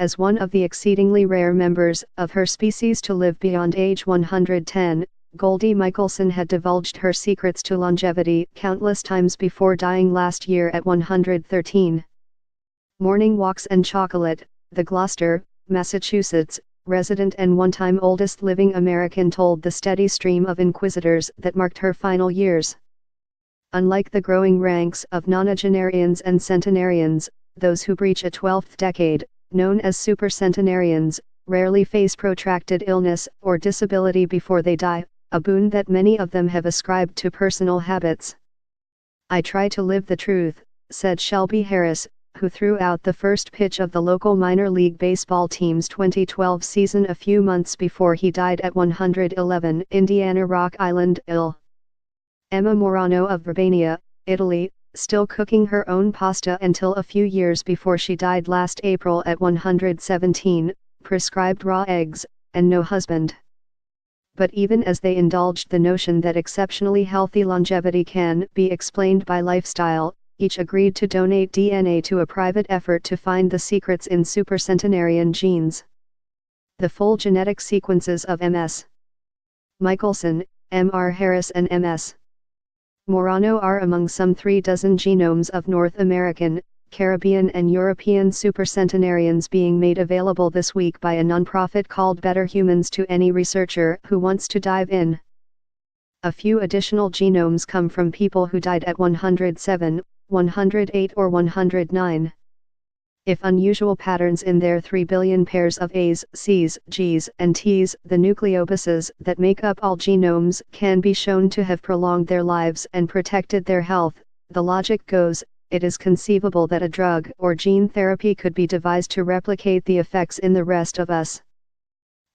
as one of the exceedingly rare members of her species to live beyond age 110, Goldie Michelson had divulged her secrets to longevity countless times before dying last year at 113. Morning Walks and Chocolate, the Gloucester, Massachusetts, resident and one-time oldest living American told the steady stream of inquisitors that marked her final years. Unlike the growing ranks of nonagenarians and centenarians, those who breach a 12th decade, known as supercentenarians, rarely face protracted illness or disability before they die, a boon that many of them have ascribed to personal habits. "I try to live the truth," said Shelby Harris, who threw out the first pitch of the local minor league baseball team's 2012 season a few months before he died at 111, Indiana, Rock Island, Ill. Emma Morano of Verbania, Italy, still cooking her own pasta until a few years before she died last April at 117, prescribed raw eggs, and no husband. But even as they indulged the notion that exceptionally healthy longevity can be explained by lifestyle, each agreed to donate DNA to a private effort to find the secrets in supercentenarian genes. The full genetic sequences of M.S. Michelson, M.R. Harris and M.S. Morano are among some 36 genomes of North American, Caribbean and European supercentenarians being made available this week by a nonprofit called Better Humans to any researcher who wants to dive in. A few additional genomes come from people who died at 107, 108 or 109. If unusual patterns in their 3 billion pairs of A's, C's, G's, and T's, the nucleobases that make up all genomes, can be shown to have prolonged their lives and protected their health, the logic goes, it is conceivable that a drug or gene therapy could be devised to replicate the effects in the rest of us.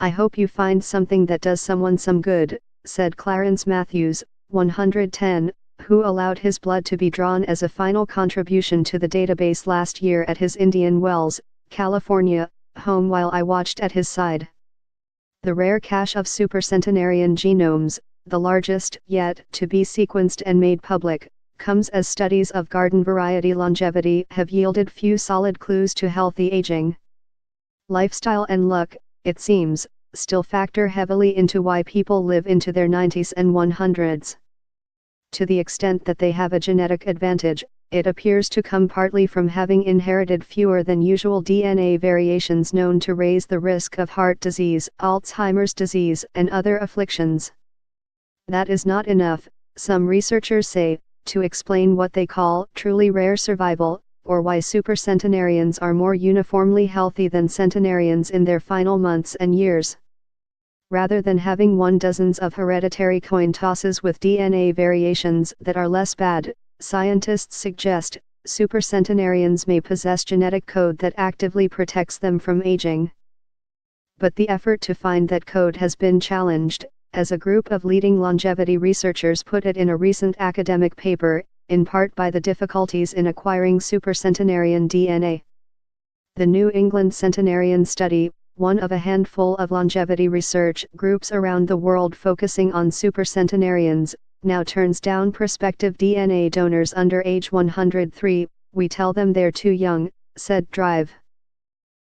"I hope you find something that does someone some good," said Clarence Matthews, 110, who allowed his blood to be drawn as a final contribution to the database last year at his Indian Wells, California, home while I watched at his side. The rare cache of supercentenarian genomes, the largest yet to be sequenced and made public, comes as studies of garden variety longevity have yielded few solid clues to healthy aging. Lifestyle and luck, it seems, still factor heavily into why people live into their 90s and 100s. To the extent that they have a genetic advantage, it appears to come partly from having inherited fewer than usual DNA variations known to raise the risk of heart disease, Alzheimer's disease, and other afflictions. That is not enough, some researchers say, to explain what they call truly rare survival, or why supercentenarians are more uniformly healthy than centenarians in their final months and years. Rather than having dozens of hereditary coin tosses with DNA variations that are less bad, scientists suggest, supercentenarians may possess genetic code that actively protects them from aging. But the effort to find that code has been challenged, as a group of leading longevity researchers put it in a recent academic paper, in part by the difficulties in acquiring supercentenarian DNA. The New England Centenarian Study, one of a handful of longevity research groups around the world focusing on supercentenarians, now turns down prospective DNA donors under age 103, "We tell them they're too young," said Drive.